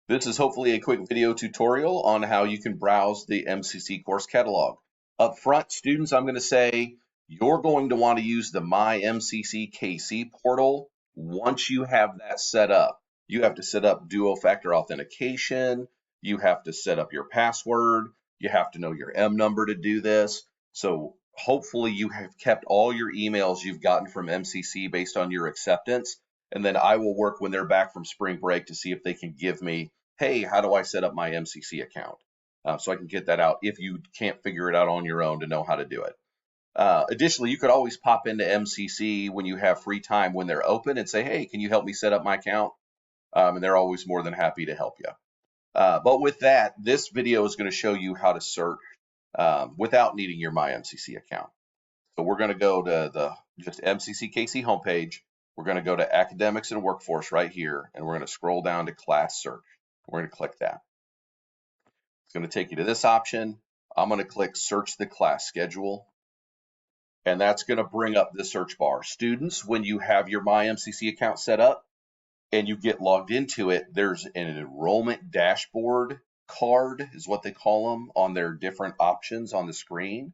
This is hopefully a quick video tutorial on how you can browse the MCC course catalog. Up front, students, I'm going to say you're going to want to use the My MCC KC portal once you have that set up. You have to set up dual-factor authentication. You have to set up your password. You have to know your M number to do this. So hopefully you have kept all your emails you've gotten from MCC based on your acceptance. And then I will work when they're back from spring break to see if they can give me, hey, how do I set up my MCC account? So I can get that out if you can't figure it out on your own to know how to do it. Additionally, you could always pop into MCC when you have free time when they're open and say, hey, can you help me set up my account? And they're always more than happy to help you. But with that, this video is going to show you how to search without needing your My MCC account. So we're going to go to the just MCC KC homepage. We're going to go to Academics and Workforce right here, and we're going to scroll down to Class Search. We're going to click that. It's going to take you to this option. I'm going to click Search the Class Schedule, and that's going to bring up the search bar. Students, when you have your My MCC account set up and you get logged into it, there's an enrollment dashboard card, is what they call them, on their different options on the screen.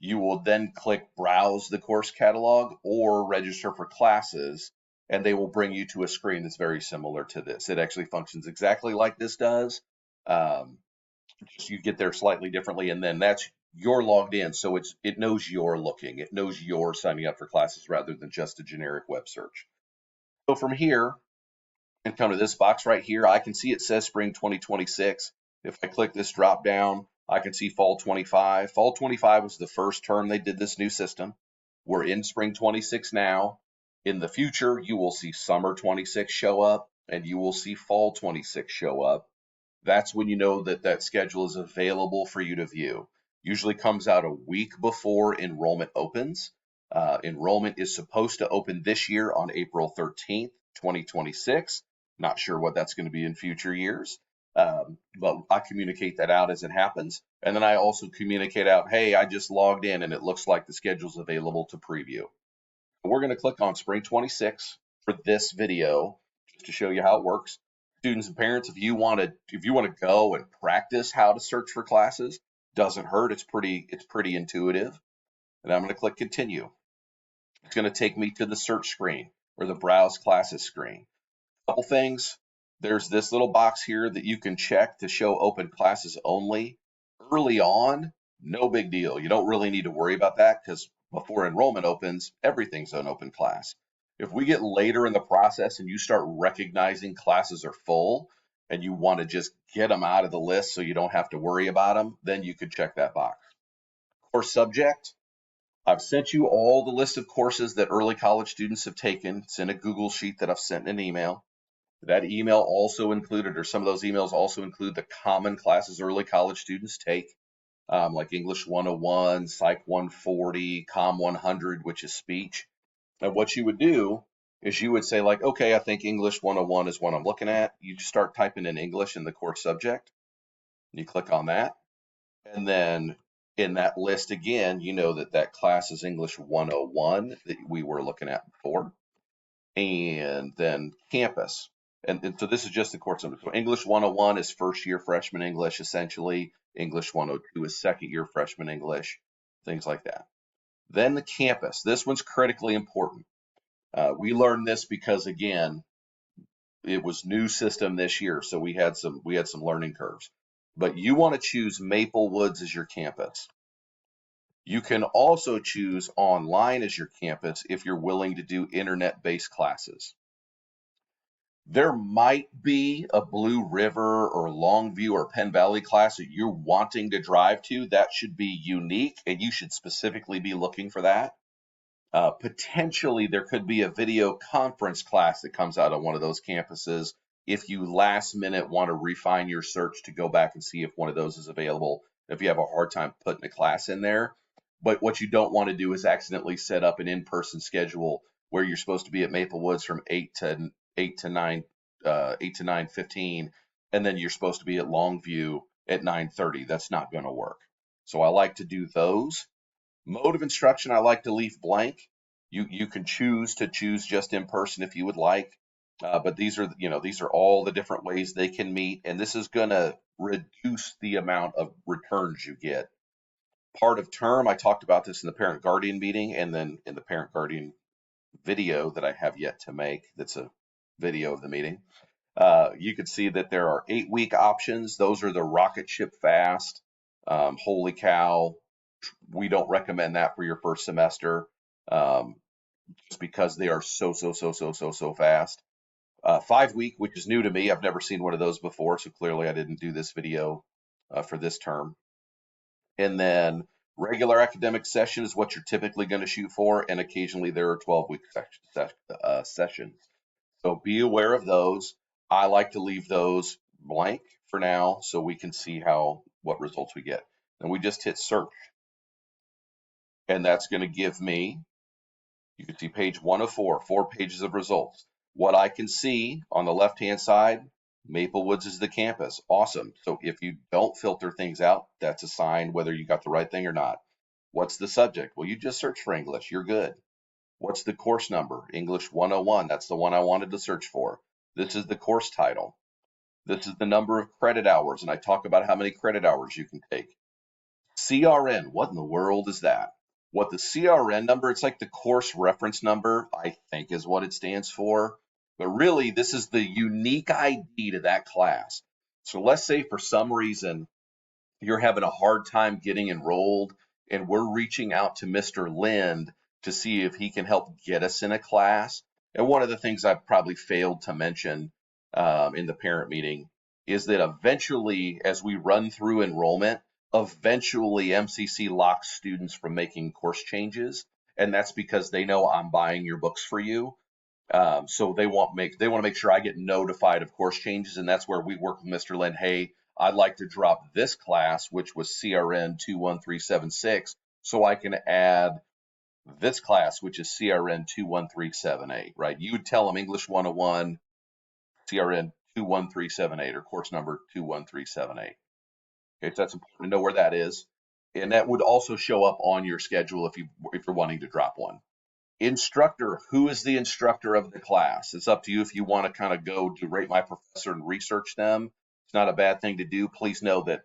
You will then click Browse the Course Catalog or Register for Classes, and they will bring you to a screen that's very similar to this. It actually functions exactly like this does. Just you get there slightly differently, and then you're logged in, so it knows you're looking. It knows you're signing up for classes rather than just a generic web search. So from here, and come to this box right here, I can see it says Spring 2026. If I click this drop down, I can see Fall 25. Fall 25 was the first term they did this new system. We're in Spring 26 now. In the future, you will see Summer 26 show up, and you will see Fall 26 show up. That's when you know that that schedule is available for you to view. Usually comes out a week before enrollment opens. Enrollment is supposed to open this year on April 13th, 2026. Not sure what that's going to be in future years, but I communicate that out as it happens. And then I also communicate out, hey, I just logged in and it looks like the schedule's available to preview. We're going to click on Spring 26 for this video just to show you how it works. Students and parents, if you want to go and practice how to search for classes, doesn't hurt. It's pretty intuitive. And I'm going to click Continue. It's going to take me to the search screen or the Browse Classes screen. Couple things. There's this little box here that you can check to show open classes only. Early on, no big deal. You don't really need to worry about that because before enrollment opens, everything's an open class. If we get later in the process and you start recognizing classes are full and you want to just get them out of the list so you don't have to worry about them, then you could check that box. Course subject. I've sent you all the list of courses that early college students have taken. It's in a Google sheet that I've sent in an email. That email also included, or some of those emails also include the common classes early college students take, like English 101, Psych 140, Com 100, which is speech. And what you would do is you would say like, okay, I think English 101 is what I'm looking at. You just start typing in English in the course subject. You click on that. And then in that list again, you know that class is English 101 that we were looking at before. And then campus. And so this is just the course subject. So English 101 is first year freshman English, essentially. English 102 is second year freshman English, things like that. Then the campus. This one's critically important. We learned this because, again, it was new system this year, so we had some learning curves. But you want to choose Maple Woods as your campus. You can also choose online as your campus if you're willing to do internet-based classes. There might be a Blue River or Longview or Penn Valley class that you're wanting to drive to. That should be unique, and you should specifically be looking for that. Potentially, there could be a video conference class that comes out on one of those campuses if you last minute want to refine your search to go back and see if one of those is available, if you have a hard time putting a class in there. But what you don't want to do is accidentally set up an in-person schedule where you're supposed to be at Maple Woods from 8 to 9:15, and then you're supposed to be at Longview at 9:30. That's not going to work. So I like to do those. Mode of instruction, I like to leave blank. You can choose just in person if you would like. But these are, these are all the different ways they can meet, and this is going to reduce the amount of returns you get. Part of term, I talked about this in the parent guardian meeting, and then in the parent guardian video that I have yet to make, that's a video of the meeting. You could see that there are 8-week options. Those are the rocket ship fast. Holy cow, we don't recommend that for your first semester, just because they are so fast. 5-week, which is new to me. I've never seen one of those before, so clearly I didn't do this video for this term. And then regular academic session is what you're typically going to shoot for, and occasionally there are 12-week sessions. So be aware of those. I like to leave those blank for now so we can see what results we get. And we just hit search. And that's going to give me, you can see page 1 of 4 pages of results. What I can see on the left-hand side, Maple Woods is the campus. Awesome. So if you don't filter things out, that's a sign whether you got the right thing or not. What's the subject? Well, you just search for English. You're good. What's the course number? English 101. That's the one I wanted to search for. This is the course title. This is the number of credit hours, and I talk about how many credit hours you can take. CRN, what in the world is that? What the CRN number, it's like the course reference number, I think is what it stands for. But really, this is the unique ID to that class. So let's say for some reason you're having a hard time getting enrolled, and we're reaching out to Mr. Lind to see if he can help get us in a class. And one of the things I've probably failed to mention in the parent meeting is that eventually, as we run through enrollment, eventually MCC locks students from making course changes, and that's because they know I'm buying your books for you. So they want to make sure I get notified of course changes, and that's where we work with Mr. Lind. Hey, I'd like to drop this class, which was CRN 21376, so I can add this class, which is CRN 21378, right? You would tell them English 101, CRN 21378, or course number 21378. Okay, so that's important to know where that is. And that would also show up on your schedule if you're wanting to drop one. Instructor, who is the instructor of the class? It's up to you if you want to kind of go to Rate My Professor and research them. It's not a bad thing to do. Please know that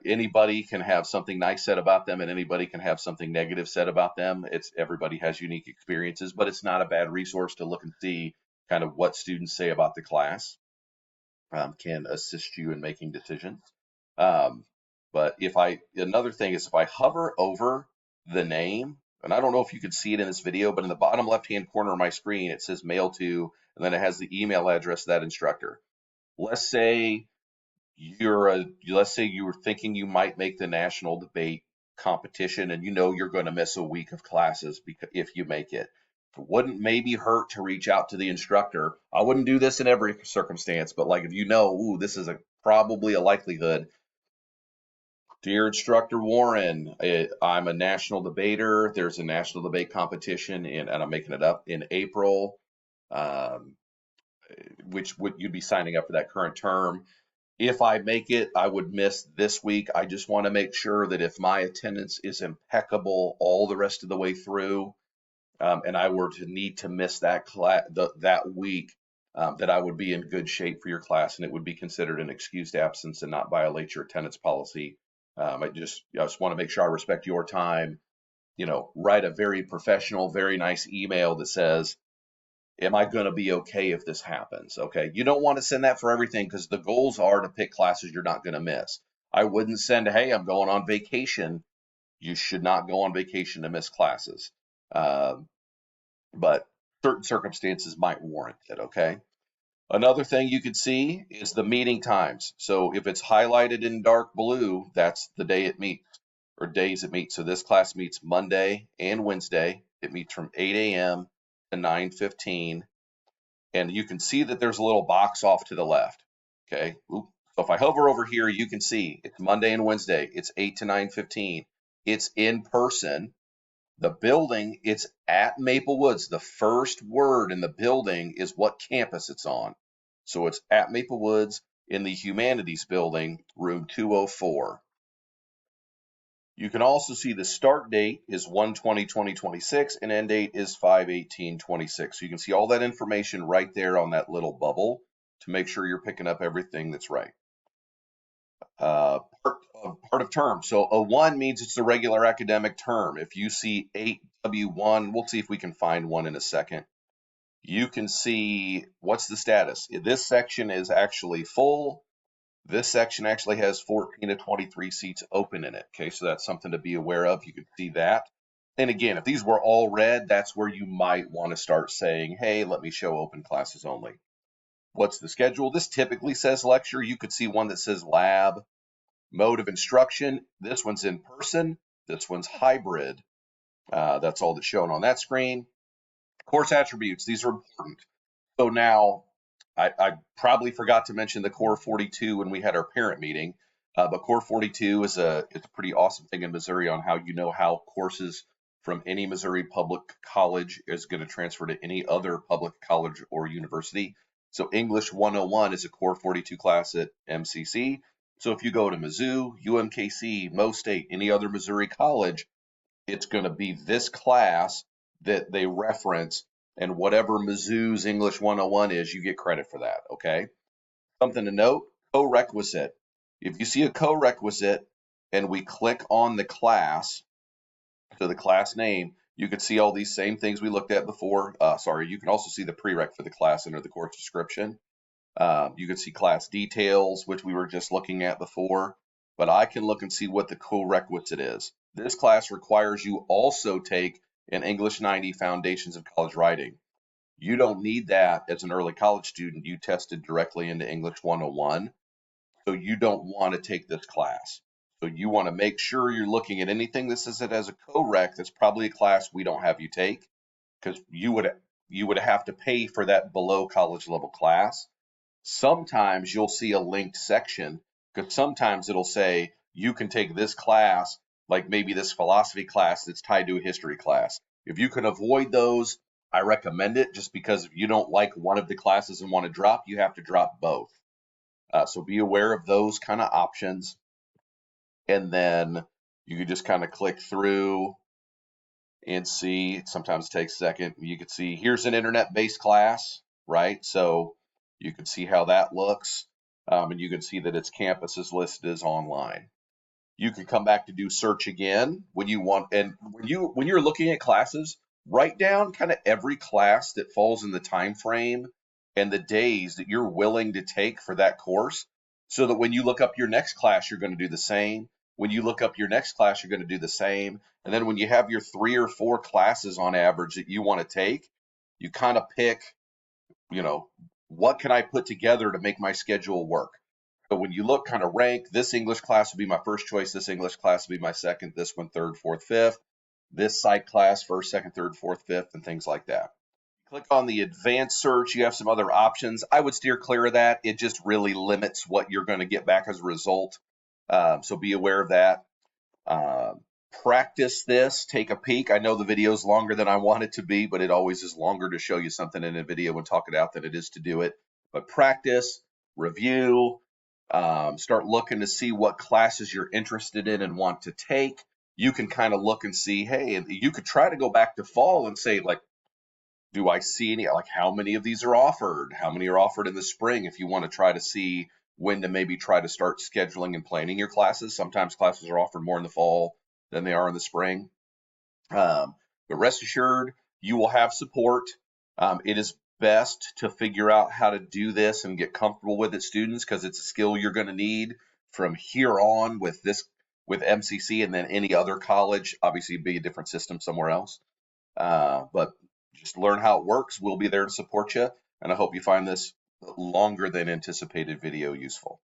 anybody can have something nice said about them, and anybody can have something negative said about them. Everybody has unique experiences, but it's not a bad resource to look and see kind of what students say about the class. Can assist you in making decisions. But another thing is if I hover over the name, and I don't know if you could see it in this video, but in the bottom left-hand corner of my screen, it says mail to, and then it has the email address of that instructor. Let's say you were thinking you might make the national debate competition, and you're going to miss a week of classes if you make it. It wouldn't maybe hurt to reach out to the instructor. I wouldn't do this in every circumstance, but like if this is probably a likelihood. Dear Instructor Warren, I'm a national debater. There's a national debate competition and I'm making it up, in April, which you'd be signing up for that current term. If I make it, I would miss this week. I just want to make sure that if my attendance is impeccable all the rest of the way through, and I were to need to miss that week, that I would be in good shape for your class, and it would be considered an excused absence and not violate your attendance policy. I just want to make sure I respect your time. Write a very professional, very nice email that says, am I going to be okay if this happens? Okay. You don't want to send that for everything, because the goals are to pick classes you're not going to miss. I wouldn't send, hey, I'm going on vacation. You should not go on vacation to miss classes. But certain circumstances might warrant it. Okay. Another thing you could see is the meeting times. So if it's highlighted in dark blue, that's the day it meets, or days it meets. So this class meets Monday and Wednesday. It meets from 8 a.m. to 9:15. And you can see that there's a little box off to the left. Okay. So if I hover over here, you can see it's Monday and Wednesday. It's 8 to 9:15. It's in person. The building, it's at Maple Woods. The first word in the building is what campus it's on. So it's at Maple Woods in the Humanities Building, room 204. You can also see the start date is 1/20/2026 and end date is 5/18/26. So you can see all that information right there on that little bubble to make sure you're picking up everything that's right. Part of term. So a 1 means it's the regular academic term. If you see 8W1, we'll see if we can find one in a second. You can see what's the status. This section is actually full. This section actually has 14 to 23 seats open in it. Okay, so that's something to be aware of. You can see that. And again, if these were all red, that's where you might want to start saying, hey, let me show open classes only. What's the schedule? This typically says lecture. You could see one that says lab. Mode of instruction, this one's in person, this one's hybrid. That's all that's shown on that screen. Course attributes, these are important. So now, I probably forgot to mention the Core 42 when we had our parent meeting, but Core 42 it's a pretty awesome thing in Missouri on how you know how courses from any Missouri public college is going to transfer to any other public college or university. So English 101 is a Core 42 class at MCC. So if you go to Mizzou, UMKC, Mo State, any other Missouri college, it's going to be this class that they reference, and whatever Mizzou's English 101 is, you get credit for that, okay? Something to note, co-requisite. If you see a co-requisite and we click on the class, so the class name, you can see all these same things we looked at before. You can also see the prereq for the class under the course description. You can see class details, which we were just looking at before, but I can look and see what the co-requisite is. This class requires you also take an English 90 Foundations of College Writing. You don't need that as an early college student. You tested directly into English 101, so you don't want to take this class. So you want to make sure you're looking at anything that says it as a co-req. That's probably a class we don't have you take, because you would have to pay for that below college level class. Sometimes you'll see a linked section, because sometimes it'll say you can take this class, like maybe this philosophy class that's tied to a history class. If you can avoid those, I recommend it, just because if you don't like one of the classes and want to drop, you have to drop both. So be aware of those kind of options. And then you can just kind of click through and see. Sometimes it takes a second. You can see here's an internet-based class, right? So you can see how that looks, and you can see that its campus is listed as online. You can come back to do search again when you want, and when you're looking at classes, write down kind of every class that falls in the time frame and the days that you're willing to take for that course, so that when you look up your next class, you're going to do the same. When you look up your next class, you're going to do the same. And then when you have your 3 or 4 classes on average that you want to take, you kind of pick, what can I put together to make my schedule work? So when you look, kind of rank, this English class would be my first choice, this English class would be my second, this one third, fourth, fifth, this psych class first, second, third, fourth, fifth, and things like that. Click on the advanced search, you have some other options. I would steer clear of that. It just really limits what you're going to get back as a result. So be aware of that. Practice this, take a peek. I know the video is longer than I want it to be, but it always is longer to show you something in a video and talk it out than it is to do it. But practice, review, start looking to see what classes you're interested in and want to take. You can kind of look and see, hey, and you could try to go back to fall and say, like, do I see any, like, how many of these are offered? How many are offered in the spring? If you want to try to see when to maybe try to start scheduling and planning your classes. Sometimes classes are offered more in the fall than they are in the spring. But rest assured, you will have support. It is best to figure out how to do this and get comfortable with it, students, because it's a skill you're going to need from here on with MCC, and then any other college. Obviously, it'd be a different system somewhere else. But just learn how it works. We'll be there to support you, and I hope you find this longer than anticipated video useful.